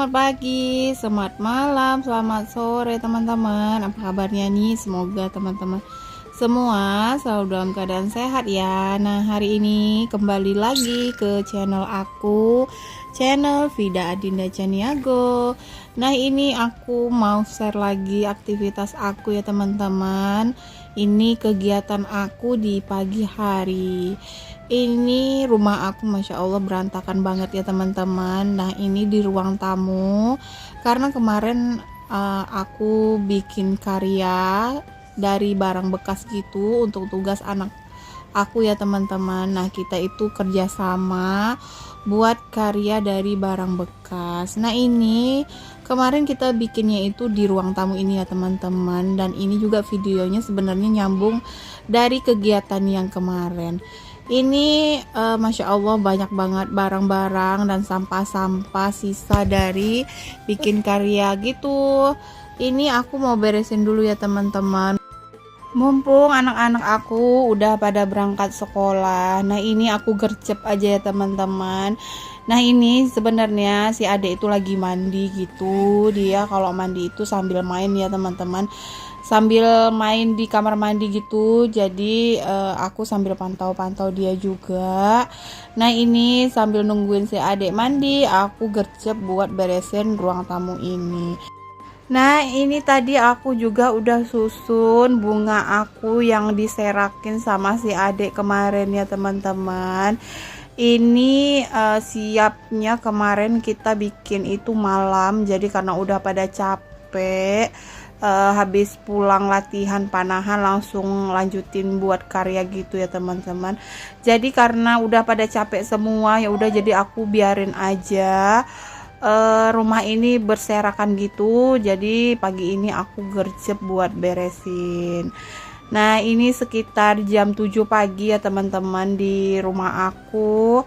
selamat pagi, selamat malam, selamat sore teman-teman. Apa kabarnya nih? Semoga teman-teman semua selalu dalam keadaan sehat ya. Nah, hari ini kembali lagi ke channel aku, channel Vida Adinda Caniago. Nah, ini aku mau share lagi aktivitas aku ya teman-teman. Ini kegiatan aku di pagi hari. Ini rumah aku Masya Allah berantakan banget ya teman-teman. Nah, ini di ruang tamu karena kemarin aku bikin karya dari barang bekas gitu untuk tugas anak aku ya teman-teman. Nah, kita itu kerjasama buat karya dari barang bekas. Nah, ini kemarin kita bikinnya itu di ruang tamu ini ya teman-teman, dan ini juga videonya sebenarnya nyambung dari kegiatan yang kemarin. Ini Masya Allah banyak banget barang-barang dan sampah-sampah sisa dari bikin karya gitu. Ini aku mau beresin dulu ya teman-teman, mumpung anak-anak aku udah pada berangkat sekolah. Nah, ini aku gercep aja ya teman-teman. Nah, ini sebenarnya si adek itu lagi mandi gitu. Dia kalau mandi itu sambil main ya teman-teman, sambil main di kamar mandi gitu. Jadi aku sambil pantau-pantau dia juga. Nah, ini sambil nungguin si adek mandi, aku gercep buat beresin ruang tamu ini. Nah, ini tadi aku juga udah susun bunga aku yang diserakin sama si adek kemarin ya teman-teman. Ini siapnya kemarin kita bikin itu malam, jadi karena udah pada capek, habis pulang latihan panahan langsung lanjutin buat karya gitu ya teman-teman. Jadi karena udah pada capek semua, ya udah jadi aku biarin aja rumah ini berserakan gitu. Jadi pagi ini aku gercep buat beresin. Nah, ini sekitar jam 7 pagi ya teman-teman di rumah aku,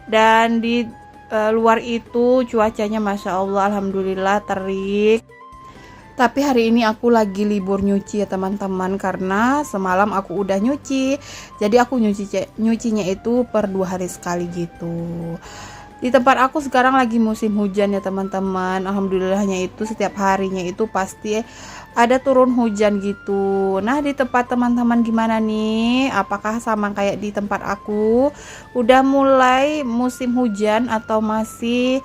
dan di luar itu cuacanya Masya Allah alhamdulillah terik. Tapi hari ini aku lagi libur nyuci ya teman-teman, karena semalam aku udah nyuci. Jadi aku nyucinya itu per 2 hari sekali gitu. Di tempat aku sekarang lagi musim hujan ya teman-teman. Alhamdulillahnya itu setiap harinya itu pasti ada turun hujan gitu. Nah, di tempat teman-teman gimana nih? Apakah sama kayak di tempat aku? Udah mulai musim hujan atau masih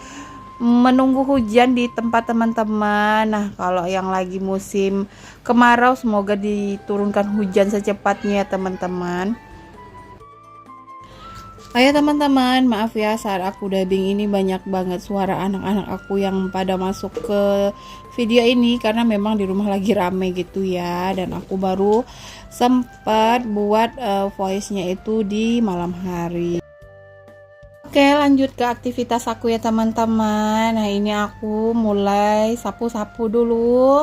menunggu hujan di tempat teman-teman? Nah, kalau yang lagi musim kemarau semoga diturunkan hujan secepatnya ya teman-teman. Ayo teman-teman, maaf ya saat aku dubbing ini banyak banget suara anak-anak aku yang pada masuk ke video ini, karena memang di rumah lagi rame gitu ya, dan aku baru sempat buat voice-nya itu di malam hari. Oke, lanjut ke aktivitas aku ya teman-teman. Nah, ini aku mulai sapu-sapu dulu.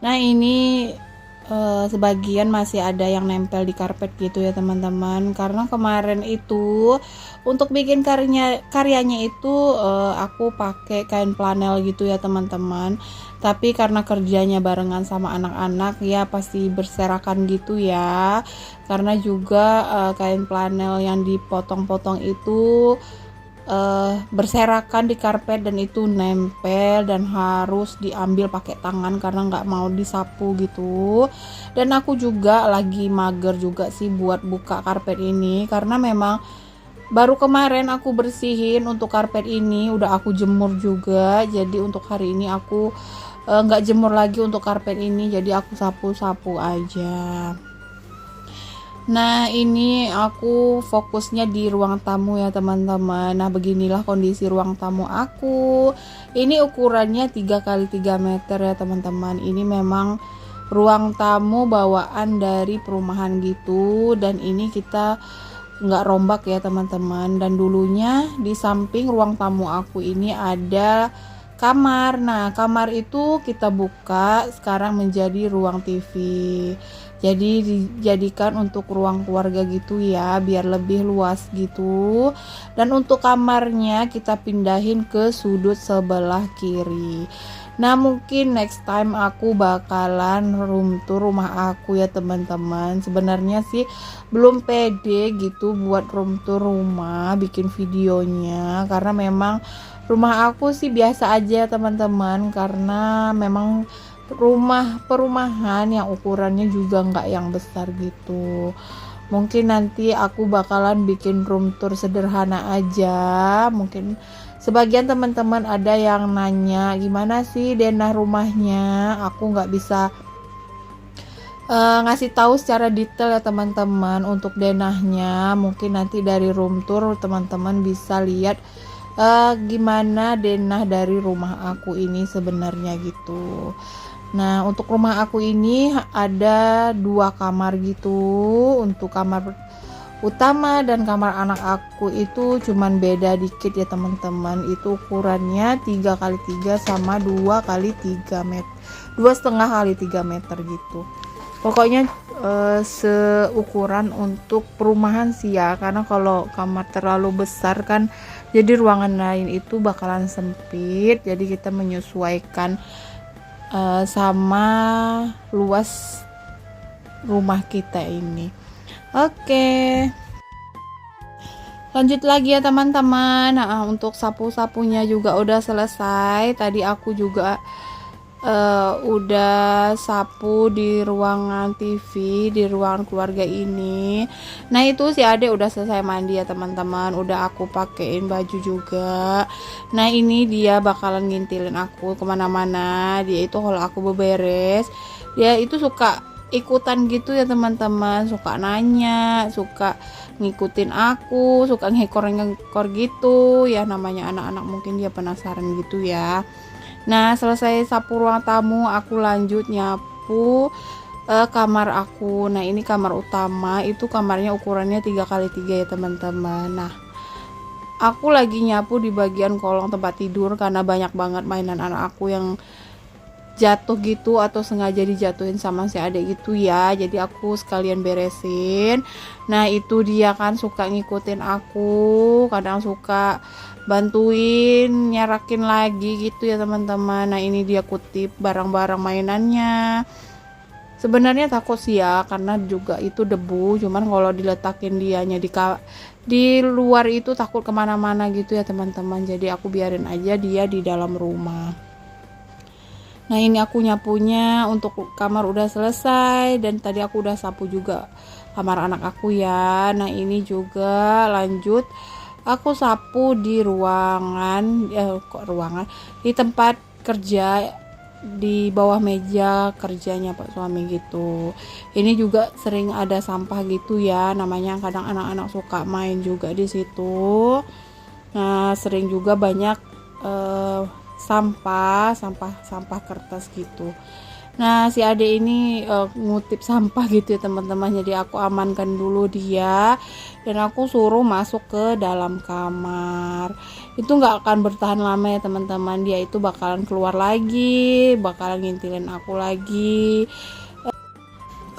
Nah, ini sebagian masih ada yang nempel di karpet gitu ya teman-teman, karena kemarin itu untuk bikin karyanya itu aku pakai kain flanel gitu ya teman-teman. Tapi karena kerjanya barengan sama anak-anak ya pasti berserakan gitu ya, karena juga kain flanel yang dipotong-potong itu berserakan di karpet, dan itu nempel dan harus diambil pakai tangan karena nggak mau disapu gitu. Dan aku juga lagi mager juga sih buat buka karpet ini, karena memang baru kemarin aku bersihin untuk karpet ini, udah aku jemur juga. Jadi untuk hari ini aku nggak jemur lagi untuk karpet ini, jadi aku sapu-sapu aja. Nah, ini aku fokusnya di ruang tamu ya teman-teman. Nah, beginilah kondisi ruang tamu aku. Ini ukurannya 3x3 meter ya teman-teman. Ini memang ruang tamu bawaan dari perumahan gitu, dan ini kita nggak rombak ya teman-teman. Dan dulunya di samping ruang tamu aku ini ada kamar. Nah, kamar itu kita buka sekarang menjadi ruang TV. Jadi dijadikan untuk ruang keluarga gitu ya, biar lebih luas gitu. Dan untuk kamarnya kita pindahin ke sudut sebelah kiri. Nah, mungkin next time aku bakalan room tour rumah aku ya teman-teman. Sebenarnya sih belum pede gitu buat room tour rumah, bikin videonya, karena memang Rumah aku sih biasa aja teman-teman, karena memang perumahan yang ukurannya juga nggak yang besar gitu. Mungkin nanti aku bakalan bikin room tour sederhana aja. Mungkin sebagian teman-teman ada yang nanya gimana sih denah rumahnya. Aku nggak bisa ngasih tahu secara detail ya teman-teman untuk denahnya. Mungkin nanti dari room tour teman-teman bisa lihat gimana denah dari rumah aku ini sebenarnya gitu. Nah, untuk rumah aku ini ada 2 kamar gitu. Untuk kamar utama dan kamar anak aku itu cuman beda dikit ya teman-teman. Itu ukurannya 3x3 sama 2x3 meter, 2,5x3 meter gitu. Pokoknya seukuran untuk perumahan sih ya, karena kalau kamar terlalu besar kan jadi ruangan lain itu bakalan sempit, jadi kita menyesuaikan sama luas rumah kita ini. Oke, lanjut lagi ya teman-teman. Nah, untuk sapu-sapunya juga udah selesai. Tadi aku juga udah sapu di ruangan TV, di ruangan keluarga ini. Nah, itu si Ade udah selesai mandi ya teman-teman, udah aku pakein baju juga. Nah, ini dia bakalan ngintilin aku kemana-mana. Dia itu kalau aku beberes, dia itu suka ikutan gitu ya teman-teman, suka nanya, suka ngikutin aku, suka ngekor-ngekor gitu ya, namanya anak-anak mungkin dia penasaran gitu ya. Nah, selesai sapu ruang tamu, aku lanjut nyapu kamar aku. Nah, ini kamar utama, itu kamarnya ukurannya 3x3 ya teman-teman. Nah, aku lagi nyapu di bagian kolong tempat tidur karena banyak banget mainan anak aku yang jatuh gitu atau sengaja dijatuhin sama si adik gitu ya. Jadi aku sekalian beresin. Nah, itu dia kan suka ngikutin aku, kadang suka bantuin nyarakin lagi gitu ya teman-teman. Nah, ini dia kutip barang-barang mainannya. Sebenarnya takut sih ya, karena juga itu debu, cuman kalau diletakin dianya di luar itu takut kemana-mana gitu ya teman-teman. Jadi aku biarin aja dia di dalam rumah. Nah, ini aku nyapunya untuk kamar udah selesai, dan tadi aku udah sapu juga kamar anak aku ya. Nah, ini juga lanjut aku sapu di ruangan di tempat kerja, di bawah meja kerjanya Pak suami gitu. Ini juga sering ada sampah gitu ya, namanya kadang anak-anak suka main juga di situ. Nah, sering juga banyak sampah kertas gitu. Nah, si ade ini ngutip sampah gitu ya teman-teman, jadi aku amankan dulu dia dan aku suruh masuk ke dalam kamar. Itu nggak akan bertahan lama ya teman-teman, dia itu bakalan keluar lagi, bakalan ngintilin aku lagi,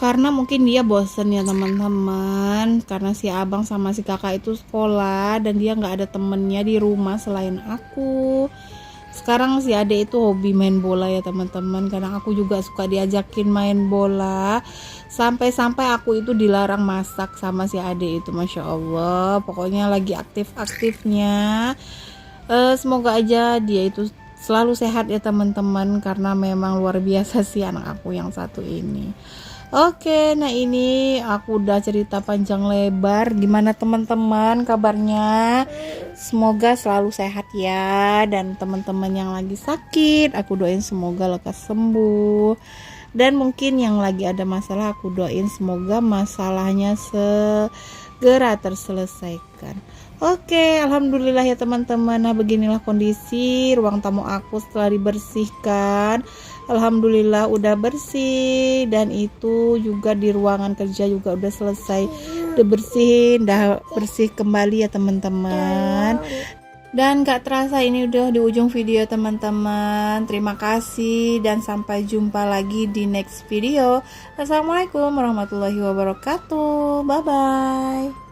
karena mungkin dia bosen ya teman-teman, karena si abang sama si kakak itu sekolah dan dia nggak ada temennya di rumah selain aku. Sekarang si ade itu hobi main bola ya teman-teman, karena aku juga suka diajakin main bola, sampai-sampai aku itu dilarang masak sama si ade itu. Masya Allah, pokoknya lagi aktif-aktifnya. Semoga aja dia itu selalu sehat ya teman-teman, karena memang luar biasa sih anak aku yang satu ini. Oke, nah ini aku udah cerita panjang lebar. Gimana teman-teman kabarnya? Semoga selalu sehat ya. Dan teman-teman yang lagi sakit, aku doain semoga lekas sembuh. Dan mungkin yang lagi ada masalah, aku doain semoga masalahnya segera terselesaikan. Oke, alhamdulillah ya teman-teman. Nah, beginilah kondisi ruang tamu aku setelah dibersihkan. Alhamdulillah udah bersih, dan itu juga di ruangan kerja juga udah selesai dibersihin, udah bersih kembali ya teman-teman. Dan gak terasa ini udah di ujung video teman-teman. Terima kasih dan sampai jumpa lagi di next video. Assalamualaikum warahmatullahi wabarakatuh. Bye bye.